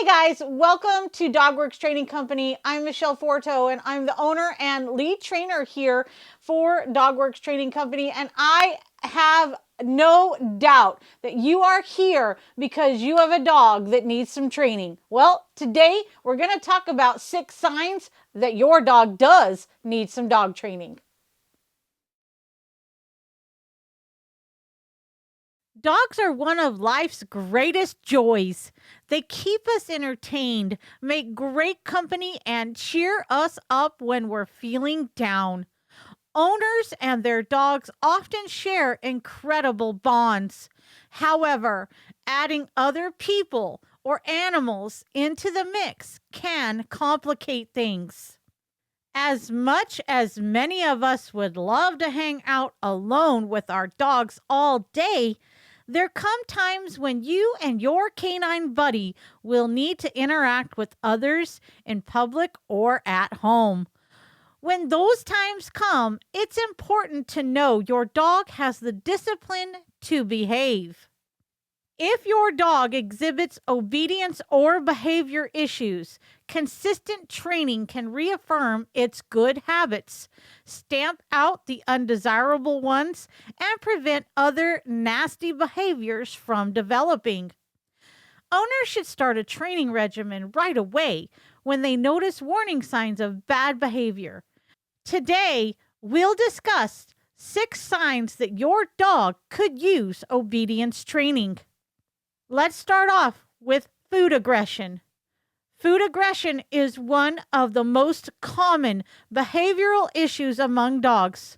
Hey guys, welcome to Dogworks Training Company. I'm Michele Forto and I'm the owner and lead trainer here for Dogworks Training Company. And I have no doubt that you are here because you have a dog that needs some training. Well, today we're going to talk about 6 signs that your dog does need some dog training. Dogs are one of life's greatest joys. They keep us entertained, make great company, and cheer us up when we're feeling down. Owners and their dogs often share incredible bonds. However, adding other people or animals into the mix can complicate things. As much as many of us would love to hang out alone with our dogs all day, there come times when you and your canine buddy will need to interact with others in public or at home. When those times come, it's important to know your dog has the discipline to behave. If your dog exhibits obedience or behavior issues, consistent training can reaffirm its good habits, stamp out the undesirable ones, and prevent other nasty behaviors from developing. Owners should start a training regimen right away when they notice warning signs of bad behavior. Today, we'll discuss 6 signs that your dog could use obedience training. Let's start off with food aggression. Food aggression is one of the most common behavioral issues among dogs.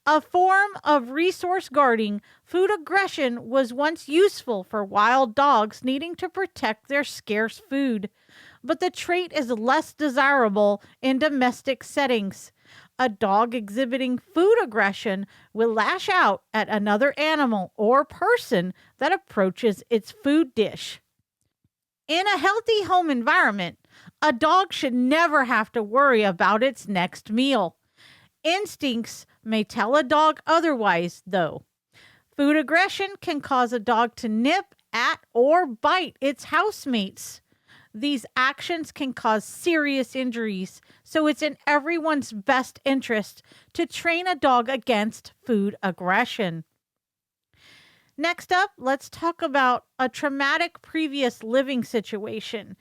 A form of resource guarding, food aggression was once useful for wild dogs needing to protect their scarce food, but the trait is less desirable in domestic settings. A dog exhibiting food aggression will lash out at another animal or person that approaches its food dish. In a healthy home environment, a dog should never have to worry about its next meal. Instincts may tell a dog otherwise, though. Food aggression can cause a dog to nip at or bite its housemates. These actions can cause serious injuries, so it's in everyone's best interest to train a dog against food aggression. Next up, let's talk about a traumatic previous living situation.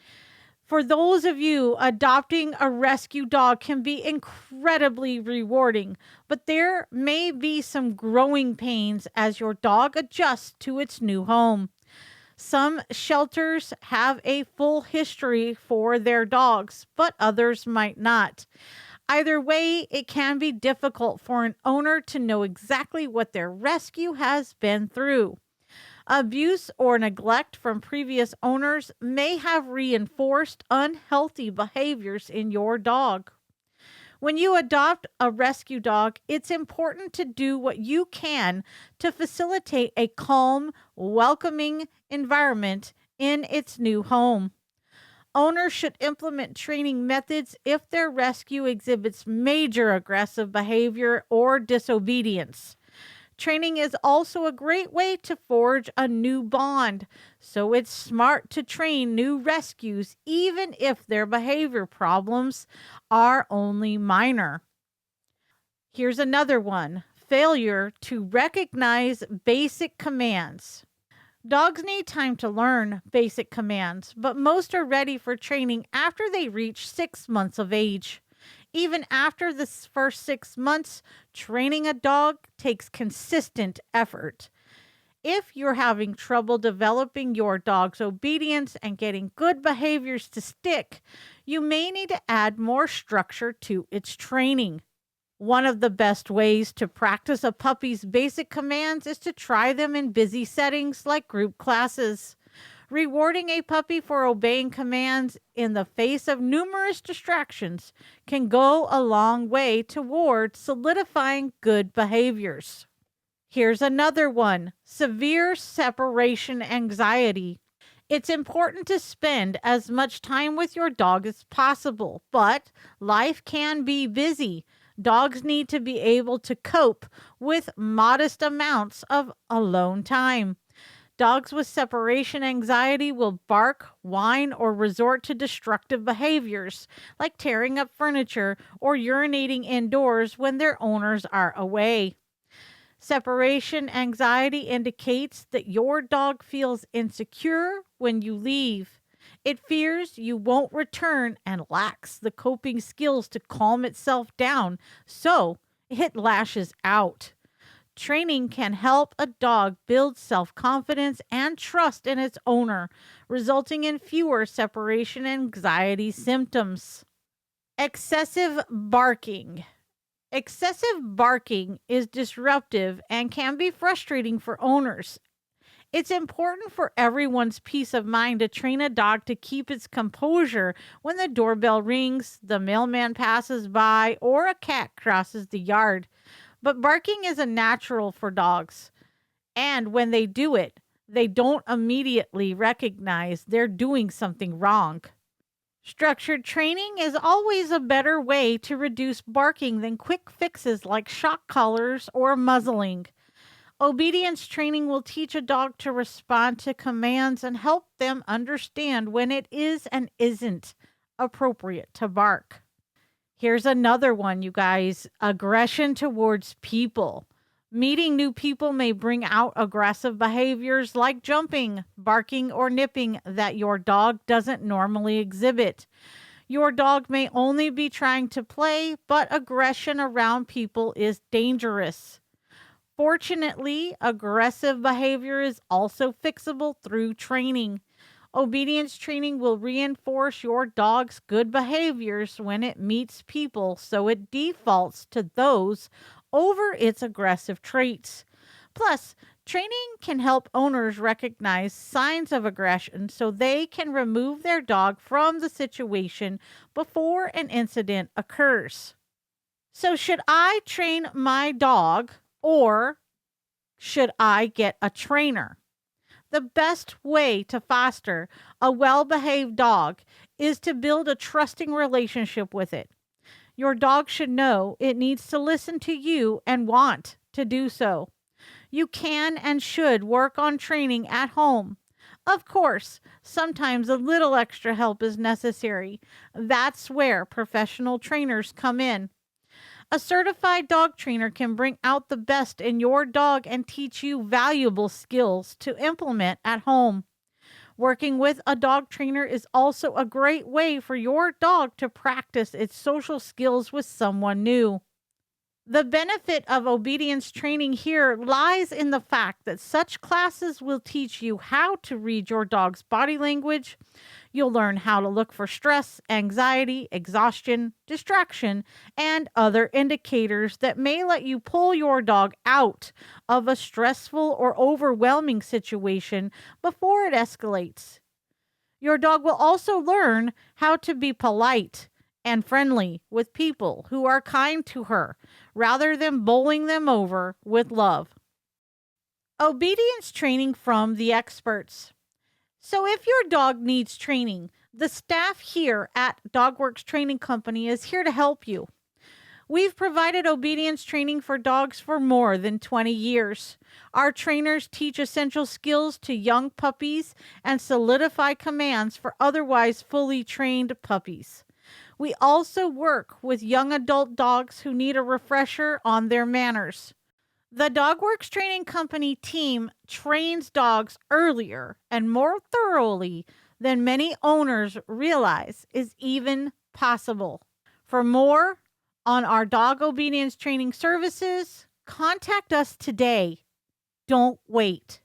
For those of you, adopting a rescue dog can be incredibly rewarding, but there may be some growing pains as your dog adjusts to its new home. Some shelters have a full history for their dogs, but others might not. Either way, it can be difficult for an owner to know exactly what their rescue has been through. Abuse or neglect from previous owners may have reinforced unhealthy behaviors in your dog. When you adopt a rescue dog, it's important to do what you can to facilitate a calm, welcoming environment in its new home. Owners should implement training methods if their rescue exhibits major aggressive behavior or disobedience. Training is also a great way to forge a new bond, so it's smart to train new rescues even if their behavior problems are only minor. Here's another one: failure to recognize basic commands. Dogs need time to learn basic commands, but most are ready for training after they reach 6 months of age. Even after the first 6 months, training a dog takes consistent effort. If you're having trouble developing your dog's obedience and getting good behaviors to stick, you may need to add more structure to its training. One of the best ways to practice a puppy's basic commands is to try them in busy settings like group classes. Rewarding a puppy for obeying commands in the face of numerous distractions can go a long way toward solidifying good behaviors. Here's another one: severe separation anxiety. It's important to spend as much time with your dog as possible, but life can be busy. Dogs need to be able to cope with modest amounts of alone time. Dogs with separation anxiety will bark, whine, or resort to destructive behaviors, like tearing up furniture or urinating indoors when their owners are away. Separation anxiety indicates that your dog feels insecure when you leave. It fears you won't return and lacks the coping skills to calm itself down, so it lashes out. Training can help a dog build self confidence and trust in its owner, resulting in fewer separation anxiety symptoms. Excessive barking. Excessive barking is disruptive and can be frustrating for owners. It's important for everyone's peace of mind to train a dog to keep its composure when the doorbell rings, the mailman passes by, or a cat crosses the yard. But barking is a natural for dogs, and when they do it, they don't immediately recognize they're doing something wrong. Structured training is always a better way to reduce barking than quick fixes like shock collars or muzzling. Obedience training will teach a dog to respond to commands and help them understand when it is and isn't appropriate to bark. Here's another one, you guys: aggression towards people. Meeting new people may bring out aggressive behaviors like jumping, barking, or nipping that your dog doesn't normally exhibit. Your dog may only be trying to play, but aggression around people is dangerous. Fortunately, aggressive behavior is also fixable through training. Obedience training will reinforce your dog's good behaviors when it meets people, so it defaults to those over its aggressive traits. Plus, training can help owners recognize signs of aggression so they can remove their dog from the situation before an incident occurs. So, should I train my dog, or should I get a trainer? The best way to foster a well behaved dog is to build a trusting relationship with it. Your dog should know it needs to listen to you and want to do so. You can and should work on training at home. Of course, sometimes a little extra help is necessary. That's where professional trainers come in. A certified dog trainer can bring out the best in your dog and teach you valuable skills to implement at home. Working with a dog trainer is also a great way for your dog to practice its social skills with someone new. The benefit of obedience training here lies in the fact that such classes will teach you how to read your dog's body language. You'll learn how to look for stress, anxiety, exhaustion, distraction, and other indicators that may let you pull your dog out of a stressful or overwhelming situation before it escalates. Your dog will also learn how to be polite and friendly with people who are kind to her rather than bowling them over with love. Obedience training from the experts. So, if your dog needs training, the staff here at Dogworks Training Company is here to help you. We've provided obedience training for dogs for more than 20 years. Our trainers teach essential skills to young puppies and solidify commands for otherwise fully trained puppies. We also work with young adult dogs who need a refresher on their manners. The Dogworks Training Company team trains dogs earlier and more thoroughly than many owners realize is even possible. For more on our dog obedience training services, contact us today. Don't wait.